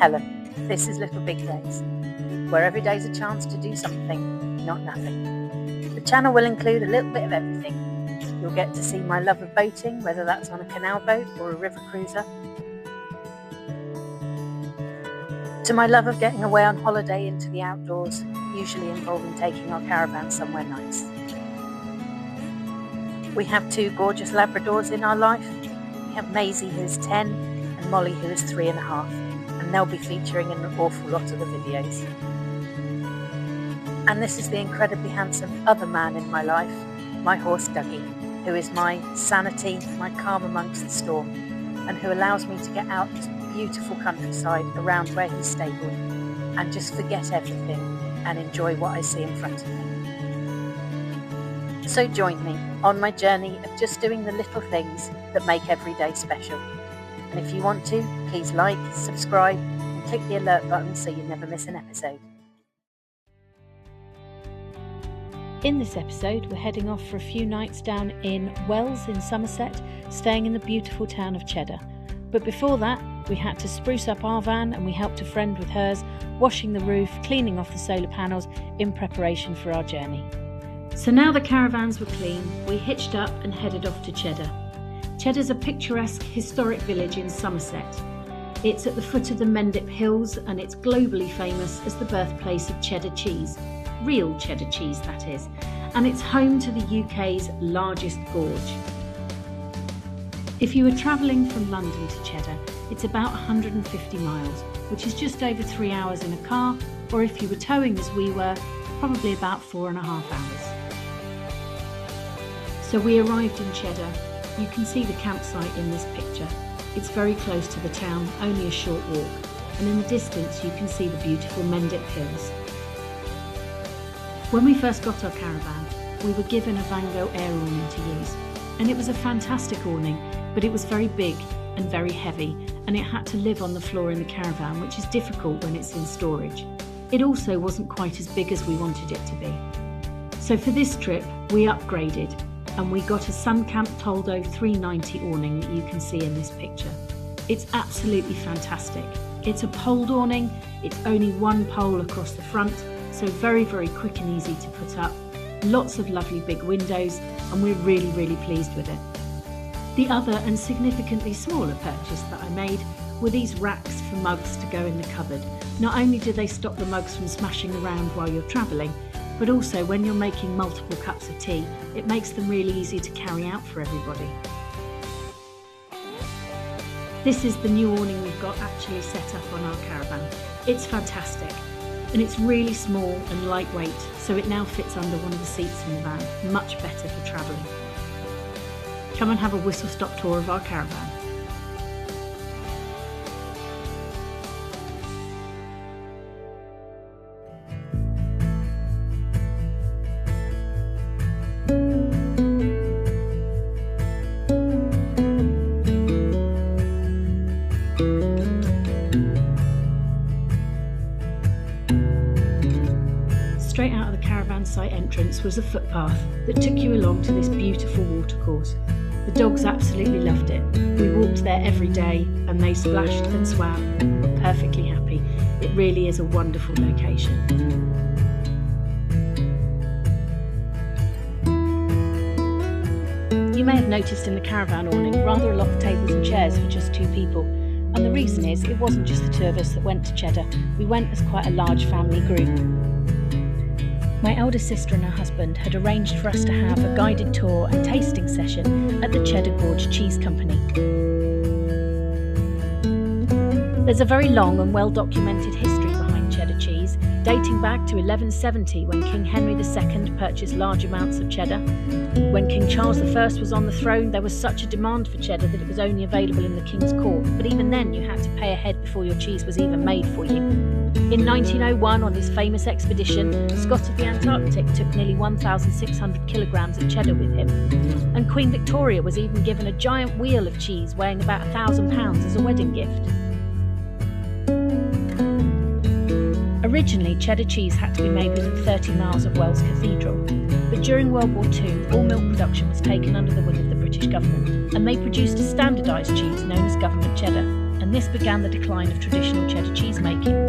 Helen. This is Little Big Days, where every day's a chance to do something, not nothing. The channel will include a little bit of everything. You'll get to see my love of boating, whether that's on a canal boat or a river cruiser, to my love of getting away on holiday into the outdoors, usually involving taking our caravan somewhere nice. We have 2 gorgeous Labradors in our life. We have Maisie, who is 10, and Molly, who is 3.5, and they'll be featuring in an awful lot of the videos. And this is the incredibly handsome other man in my life, my horse Dougie, who is my sanity, my calm amongst the storm, and who allows me to get out to beautiful countryside around where he's stable and just forget everything and enjoy what I see in front of me. So join me on my journey of just doing the little things that make every day special. And if you want to, please like, subscribe and click the alert button so you never miss an episode. In this episode, we're heading off for a few nights down in Wells in Somerset, staying in the beautiful town of Cheddar. But before that, we had to spruce up our van and we helped a friend with hers, washing the roof, cleaning off the solar panels in preparation for our journey. So now the caravans were clean, we hitched up and headed off to Cheddar. Cheddar's a picturesque historic village in Somerset. It's at the foot of the Mendip Hills and it's globally famous as the birthplace of cheddar cheese. Real cheddar cheese, that is. And it's home to the UK's largest gorge. If you were travelling from London to Cheddar, it's about 150 miles, which is just over 3 hours in a car, or if you were towing as we were, probably about 4.5 hours. So we arrived in Cheddar. You can see the campsite in this picture. It's very close to the town, only a short walk, and in the distance you can see the beautiful Mendip Hills. When we first got our caravan, we were given a Van Gogh air awning to use, and it was a fantastic awning, but it was very big and very heavy, and it had to live on the floor in the caravan, which is difficult when it's in storage. It also wasn't quite as big as we wanted it to be. So for this trip, we upgraded, and we got a Suncamp Toldo 390 awning that you can see in this picture. It's absolutely fantastic. It's a poled awning, it's only one pole across the front, so very, very quick and easy to put up. Lots of lovely big windows, and we're really, really pleased with it. The other and significantly smaller purchase that I made were these racks for mugs to go in the cupboard. Not only do they stop the mugs from smashing around while you're travelling, but also when you're making multiple cups of tea, it makes them really easy to carry out for everybody. This is the new awning we've got actually set up on our caravan. It's fantastic, and it's really small and lightweight, so it now fits under one of the seats in the van, much better for travelling. Come and have a whistle-stop tour of our caravan. Straight out of the caravan site entrance was a footpath that took you along to this beautiful watercourse. The dogs absolutely loved it. We walked there every day and they splashed and swam, perfectly happy. It really is a wonderful location. You may have noticed in the caravan awning rather a lot of tables and chairs for just 2 people. And the reason is it wasn't just the 2 of us that went to Cheddar. We went as quite a large family group. My elder sister and her husband had arranged for us to have a guided tour and tasting session at the Cheddar Gorge Cheese Company. There's a very long and well-documented history behind cheddar cheese, dating back to 1170 when King Henry II purchased large amounts of cheddar. When King Charles I was on the throne, there was such a demand for cheddar that it was only available in the King's Court, but even then you had to pay ahead before your cheese was even made for you. In 1901, on his famous expedition, Scott of the Antarctic took nearly 1,600 kilograms of cheddar with him. And Queen Victoria was even given a giant wheel of cheese weighing about 1,000 pounds as a wedding gift. Originally, cheddar cheese had to be made within 30 miles of Wells Cathedral, but during World War II, all milk production was taken under the wing of the British government, and they produced a standardised cheese known as government cheddar, and this began the decline of traditional cheddar cheese making.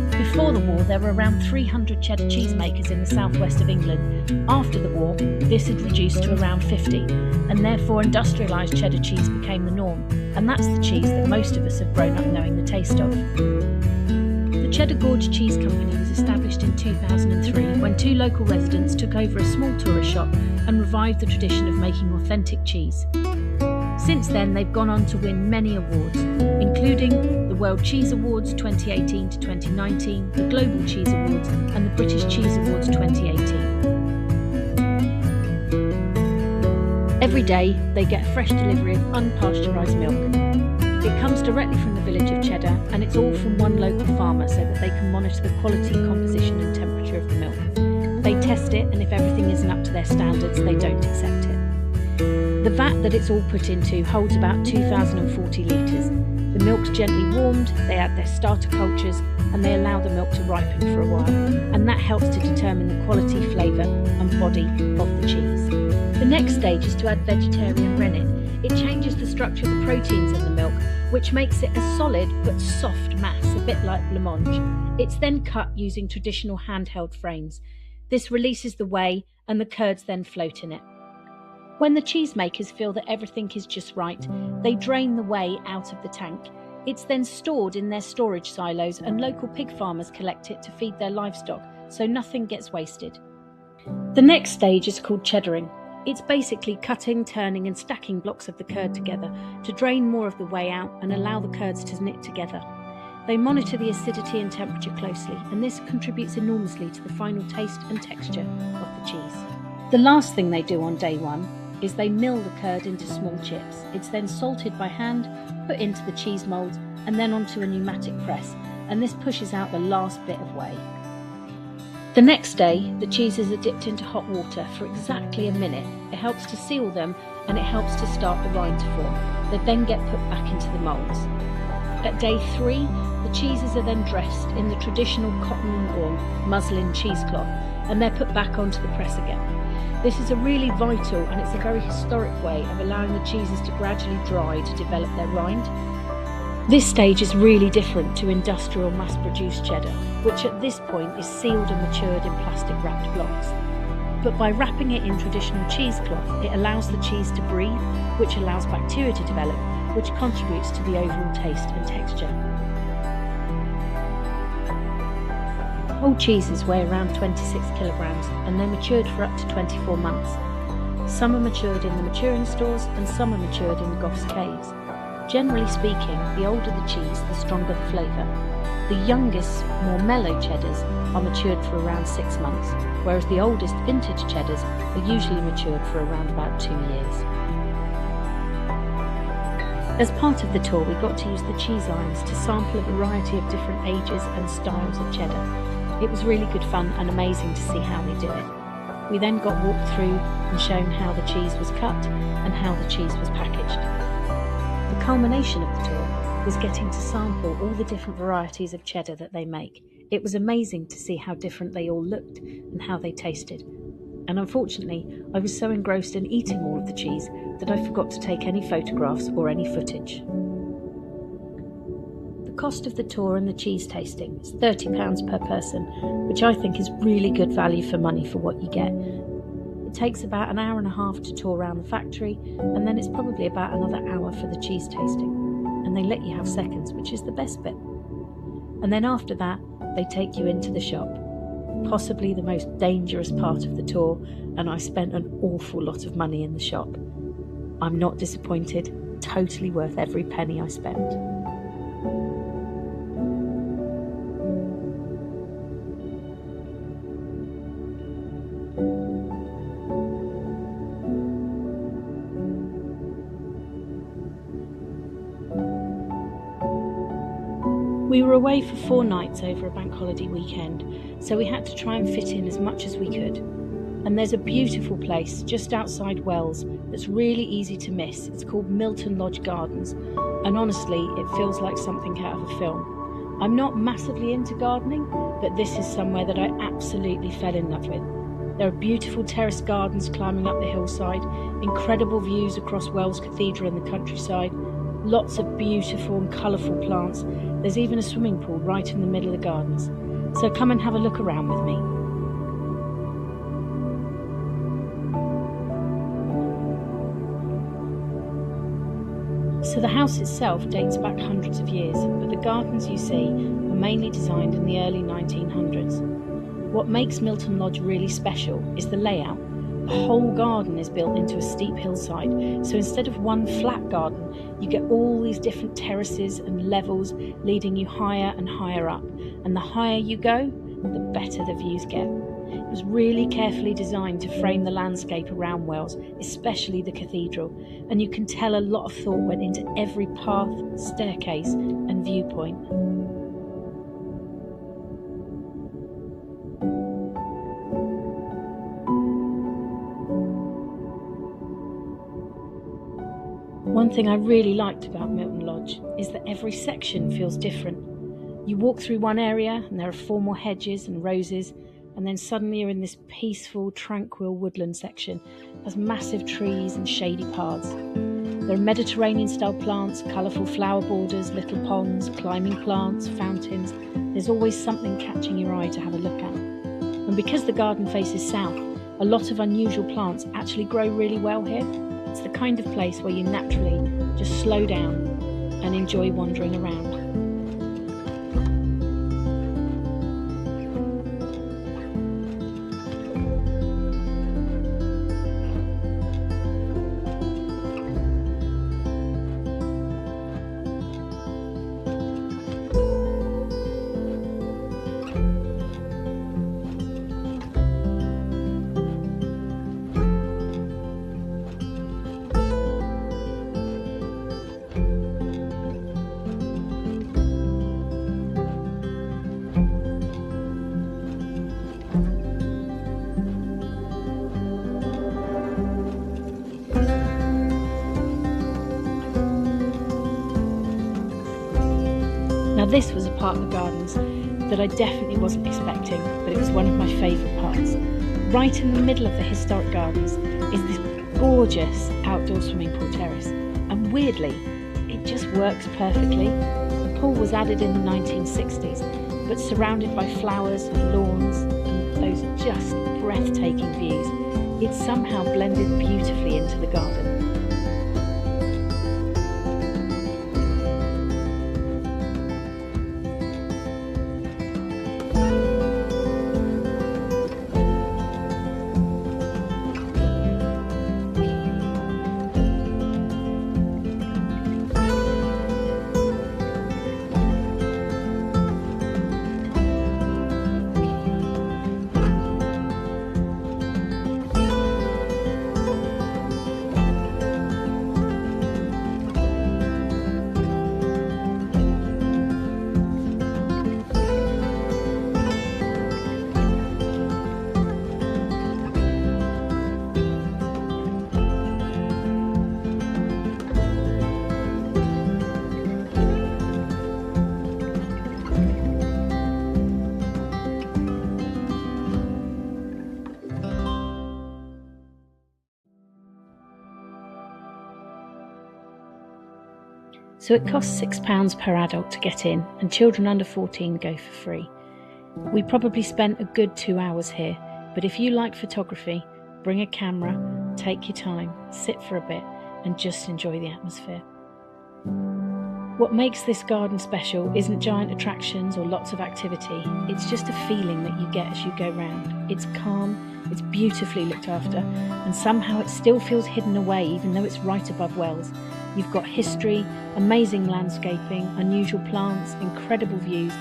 Before the war, there were around 300 cheddar cheese makers in the southwest of England. After the war, this had reduced to around 50, and therefore industrialised cheddar cheese became the norm, and that's the cheese that most of us have grown up knowing the taste of. The Cheddar Gorge Cheese Company was established in 2003 when two local residents took over a small tourist shop and revived the tradition of making authentic cheese. Since then, they've gone on to win many awards, including the World Cheese Awards 2018 to 2019, the Global Cheese Awards, and the British Cheese Awards 2018. Every day, they get a fresh delivery of unpasteurised milk. It comes directly from the village of Cheddar, and it's all from one local farmer so that they can monitor the quality, composition and temperature of the milk. They test it, and if everything isn't up to their standards, they don't accept it. The vat that it's all put into holds about 2,040 litres. The milk's gently warmed, they add their starter cultures, and they allow the milk to ripen for a while, and that helps to determine the quality, flavour and body of the cheese. The next stage is to add vegetarian rennet. It changes the structure of the proteins in the milk, which makes it a solid but soft mass, a bit like blancmange. It's then cut using traditional handheld frames. This releases the whey and the curds then float in it. When the cheesemakers feel that everything is just right, they drain the whey out of the tank. It's then stored in their storage silos, and local pig farmers collect it to feed their livestock, so nothing gets wasted. The next stage is called cheddaring. It's basically cutting, turning and stacking blocks of the curd together to drain more of the whey out and allow the curds to knit together. They monitor the acidity and temperature closely, and this contributes enormously to the final taste and texture of the cheese. The last thing they do on day one is they mill the curd into small chips. It's then salted by hand, put into the cheese mould and then onto a pneumatic press, and this pushes out the last bit of whey. The next day, the cheeses are dipped into hot water for exactly a minute. It helps to seal them and it helps to start the rind to form. They then get put back into the moulds. At day 3, the cheeses are then dressed in the traditional cotton or muslin cheesecloth, and they're put back onto the press again. This is a really vital and it's a very historic way of allowing the cheeses to gradually dry to develop their rind. This stage is really different to industrial mass-produced cheddar, which at this point is sealed and matured in plastic-wrapped blocks. But by wrapping it in traditional cheesecloth, it allows the cheese to breathe, which allows bacteria to develop, which contributes to the overall taste and texture. Whole cheeses weigh around 26 kilograms and they're matured for up to 24 months. Some are matured in the maturing stores and some are matured in the Goff's caves. Generally speaking, the older the cheese, the stronger the flavour. The youngest, more mellow cheddars are matured for around 6 months, whereas the oldest vintage cheddars are usually matured for around about 2 years. As part of the tour, we got to use the cheese irons to sample a variety of different ages and styles of cheddar. It was really good fun and amazing to see how they do it. We then got walked through and shown how the cheese was cut and how the cheese was packaged. The culmination of the tour was getting to sample all the different varieties of cheddar that they make. It was amazing to see how different they all looked and how they tasted. And unfortunately, I was so engrossed in eating all of the cheese that I forgot to take any photographs or any footage. The cost of the tour and the cheese tasting is £30 per person, which I think is really good value for money for what you get. It takes about an hour and a half to tour around the factory, and then it's probably about another hour for the cheese tasting. And they let you have seconds, which is the best bit. And then after that, they take you into the shop. Possibly the most dangerous part of the tour, and I spent an awful lot of money in the shop. I'm not disappointed, totally worth every penny I spent. We were away for 4 nights over a bank holiday weekend, so we had to try and fit in as much as we could. And there's a beautiful place just outside Wells that's really easy to miss. It's called Milton Lodge Gardens, and honestly, it feels like something out of a film. I'm not massively into gardening, but this is somewhere that I absolutely fell in love with. There are beautiful terraced gardens climbing up the hillside, incredible views across Wells Cathedral and the countryside, Lots of beautiful and colourful plants. There's even a swimming pool right in the middle of the gardens. So come and have a look around with me. So the house itself dates back hundreds of years, but the gardens you see were mainly designed in the early 1900s. What makes Milton Lodge really special is the layout. The whole garden is built into a steep hillside, so instead of one flat garden, you get all these different terraces and levels leading you higher and higher up. And the higher you go, the better the views get. It was really carefully designed to frame the landscape around Wells, especially the cathedral, and you can tell a lot of thought went into every path, staircase and viewpoint. One thing I really liked about Milton Lodge is that every section feels different. You walk through one area and there are 4 more hedges and roses, and then suddenly you're in this peaceful, tranquil woodland section. There's massive trees and shady paths. There are Mediterranean-style plants, colourful flower borders, little ponds, climbing plants, fountains. There's always something catching your eye to have a look at. And because the garden faces south, a lot of unusual plants actually grow really well here. It's the kind of place where you naturally just slow down and enjoy wandering around. Now this was a part of the gardens that I definitely wasn't expecting, but it was one of my favourite parts. Right in the middle of the historic gardens is this gorgeous outdoor swimming pool terrace, and weirdly, it just works perfectly. The pool was added in the 1960s, but surrounded by flowers and lawns and those just breathtaking views, it somehow blended beautifully into the garden. So it costs £6 per adult to get in, and children under 14 go for free. We probably spent a good 2 hours here, but if you like photography, bring a camera, take your time, sit for a bit and just enjoy the atmosphere. What makes this garden special isn't giant attractions or lots of activity, it's just a feeling that you get as you go round. It's calm, it's beautifully looked after, and somehow it still feels hidden away even though it's right above Wells. You've got history, amazing landscaping, unusual plants, incredible views,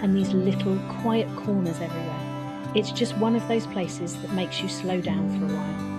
and these little quiet corners everywhere. It's just one of those places that makes you slow down for a while.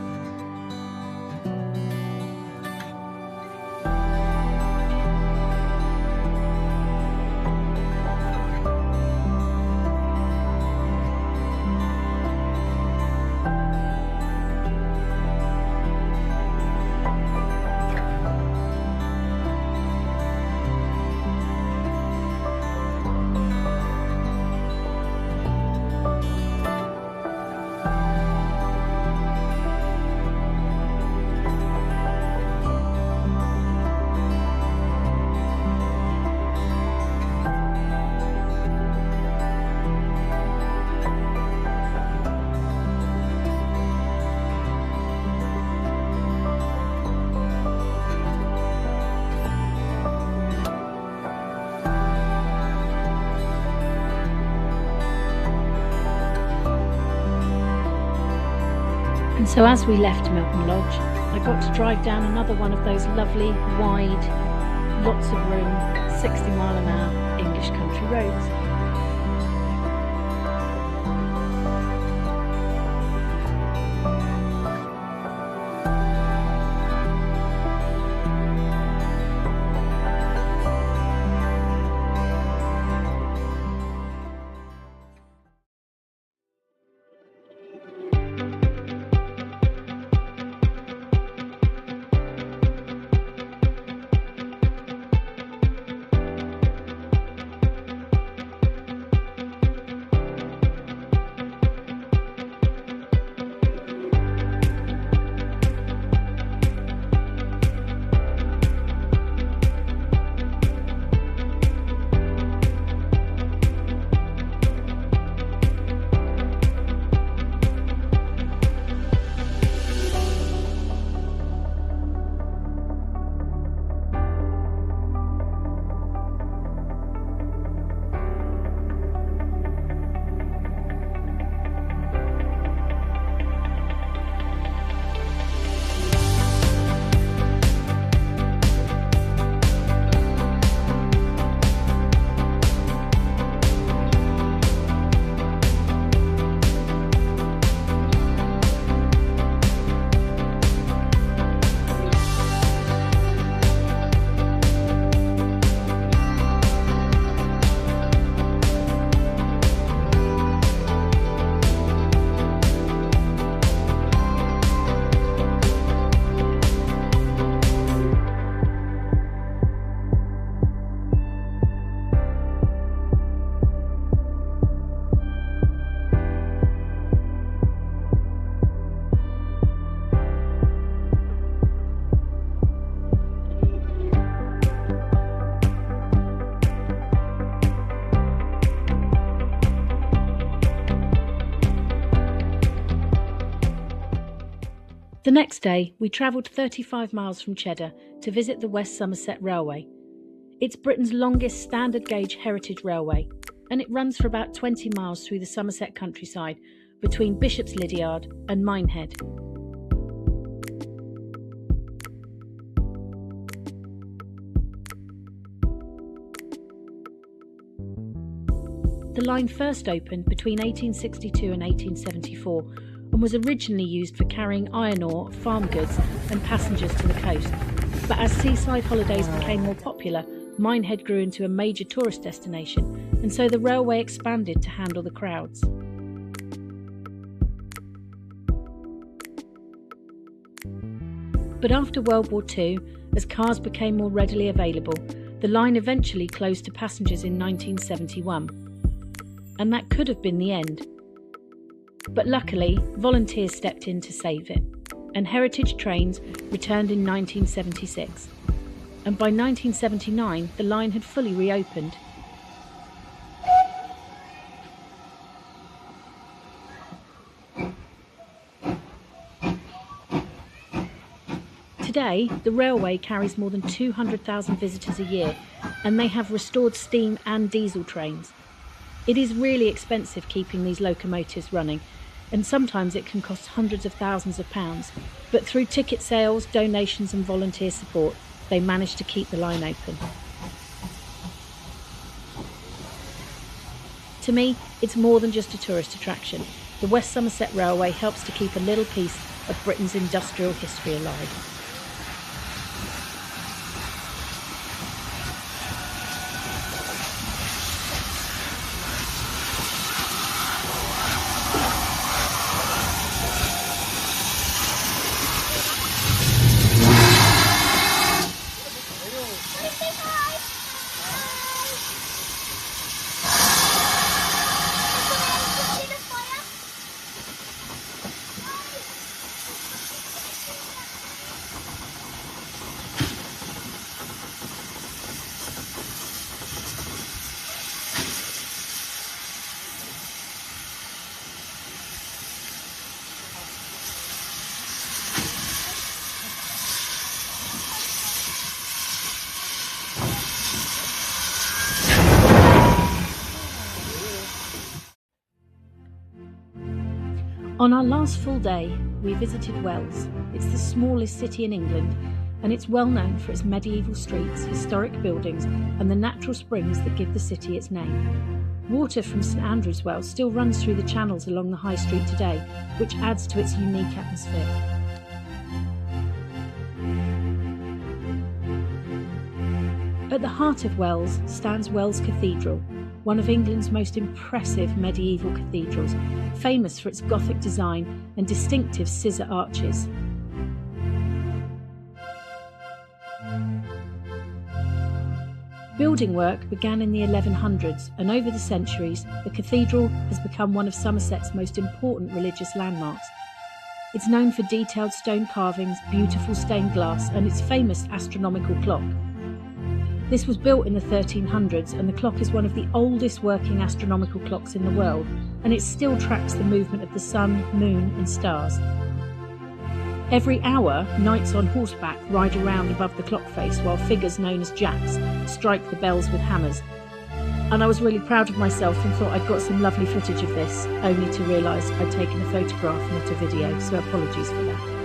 And so as we left Milton Lodge, I got to drive down another one of those lovely, wide, lots of room, 60-mile-an-hour English country roads. The next day, we travelled 35 miles from Cheddar to visit the West Somerset Railway. It's Britain's longest standard gauge heritage railway, and it runs for about 20 miles through the Somerset countryside between Bishop's Lydiard and Minehead. The line first opened between 1862 and 1874 and was originally used for carrying iron ore, farm goods and passengers to the coast. But as seaside holidays became more popular, Minehead grew into a major tourist destination, and so the railway expanded to handle the crowds. But after World War II, as cars became more readily available, the line eventually closed to passengers in 1971. And that could have been the end. But luckily, volunteers stepped in to save it, and heritage trains returned in 1976. And by 1979, the line had fully reopened. Today, the railway carries more than 200,000 visitors a year, and they have restored steam and diesel trains. It is really expensive keeping these locomotives running, and sometimes it can cost hundreds of thousands of pounds, but through ticket sales, donations and volunteer support, they managed to keep the line open. To me, it's more than just a tourist attraction. The West Somerset Railway helps to keep a little piece of Britain's industrial history alive. On our last full day, we visited Wells. It's the smallest city in England, and it's well known for its medieval streets, historic buildings, and the natural springs that give the city its name. Water from St Andrew's Well still runs through the channels along the high street today, which adds to its unique atmosphere. At the heart of Wells stands Wells Cathedral, one of England's most impressive medieval cathedrals, famous for its Gothic design and distinctive scissor arches. Building work began in the 1100s, and over the centuries, the cathedral has become one of Somerset's most important religious landmarks. It's known for detailed stone carvings, beautiful stained glass, and its famous astronomical clock. This was built in the 1300s, and the clock is one of the oldest working astronomical clocks in the world, and it still tracks the movement of the sun, moon, and stars. Every hour, knights on horseback ride around above the clock face while figures known as jacks strike the bells with hammers. And I was really proud of myself and thought I'd got some lovely footage of this, only to realise I'd taken a photograph, not a video, so apologies for that.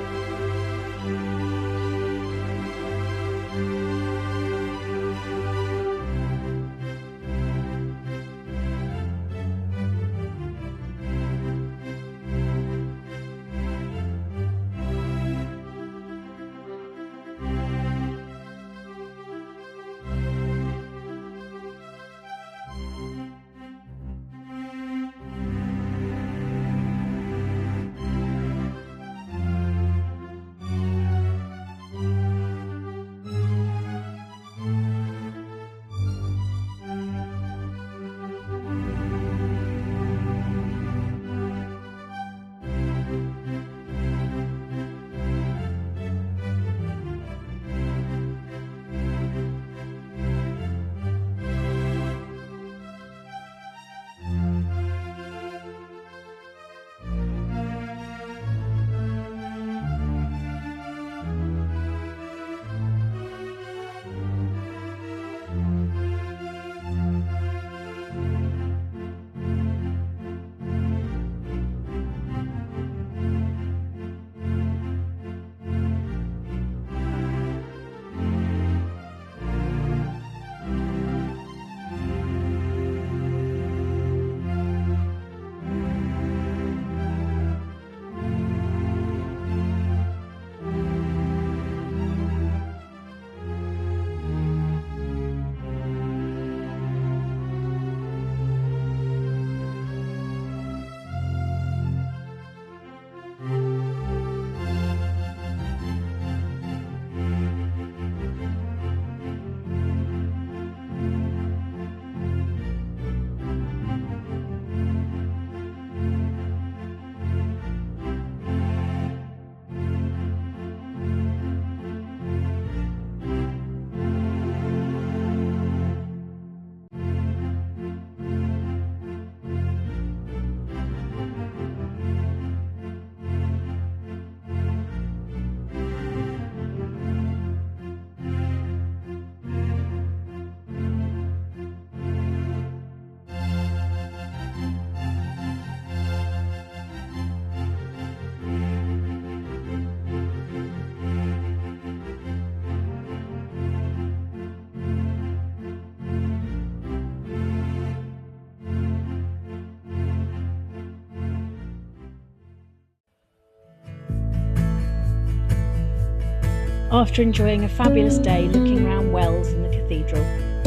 After enjoying a fabulous day looking around Wells and the cathedral,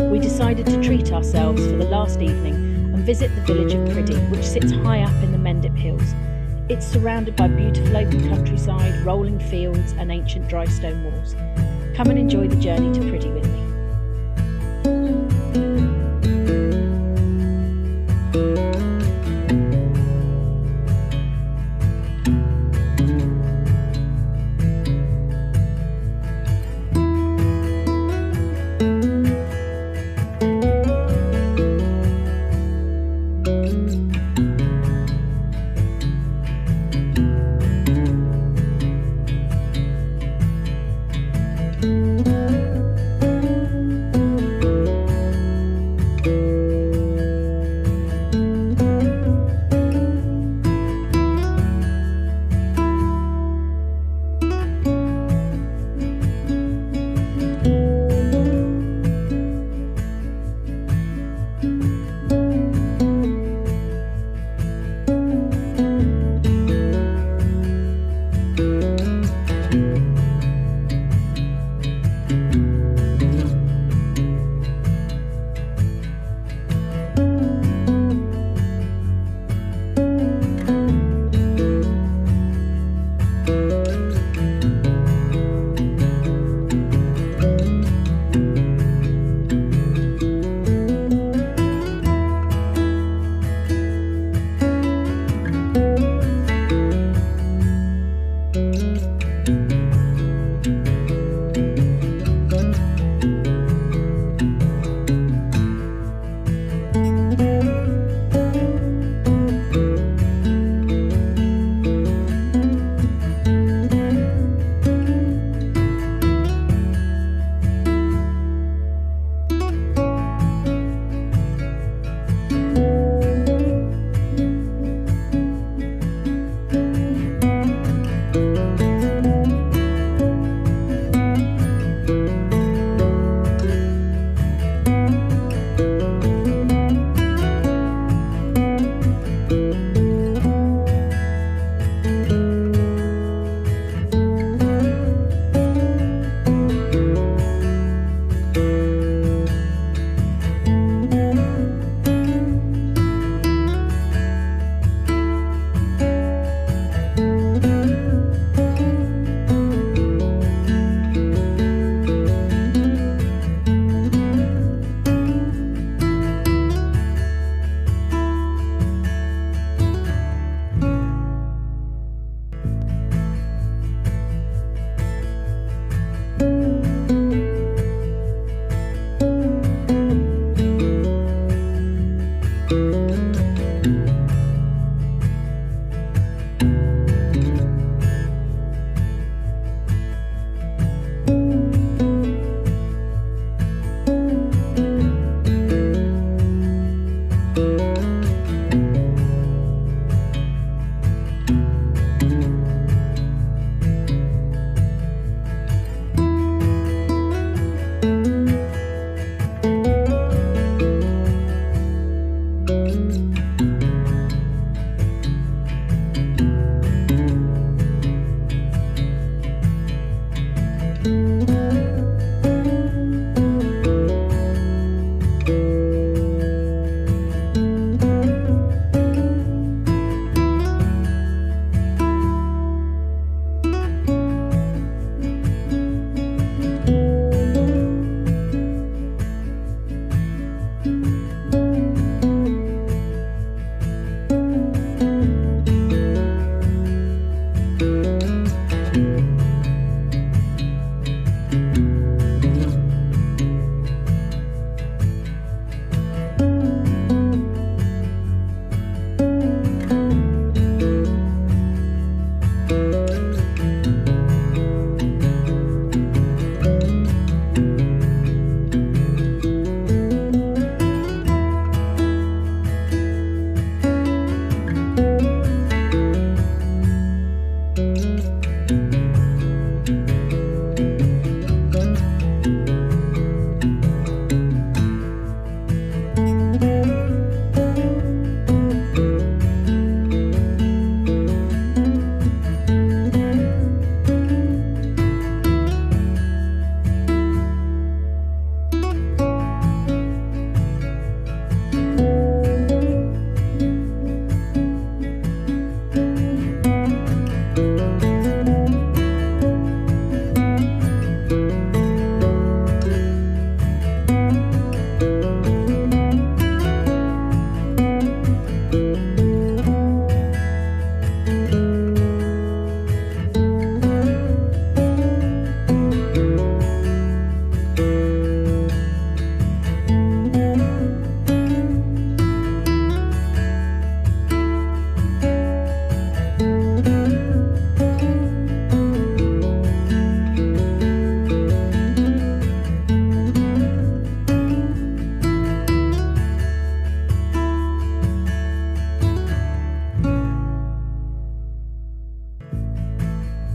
we decided to treat ourselves for the last evening and visit the village of Priddy, which sits high up in the Mendip Hills. It's surrounded by beautiful open countryside, rolling fields and ancient dry stone walls. Come and enjoy the journey to Priddy with me.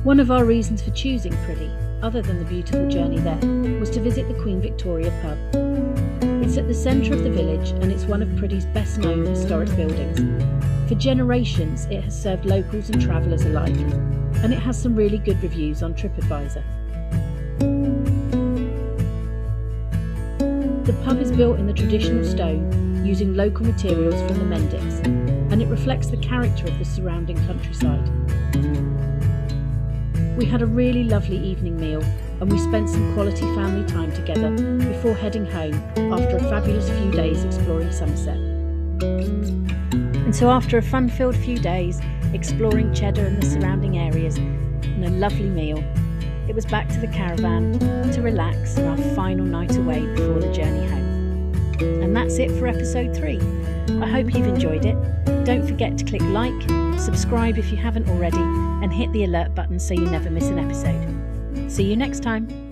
One of our reasons for choosing Priddy, other than the beautiful journey there, was to visit the Queen Victoria pub. It's at the centre of the village and it's one of Priddy's best known historic buildings. For generations it has served locals and travellers alike, and it has some really good reviews on TripAdvisor. The pub is built in the traditional stone, using local materials from the Mendix, and it reflects the character of the surrounding countryside. We had a really lovely evening meal and we spent some quality family time together before heading home after a fabulous few days exploring Somerset. And so after a fun-filled few days exploring Cheddar and the surrounding areas and a lovely meal, it was back to the caravan to relax on our final night away before the journey home. And that's it for episode 3. I hope you've enjoyed it. Don't forget to click like, subscribe if you haven't already, and hit the alert button so you never miss an episode. See you next time.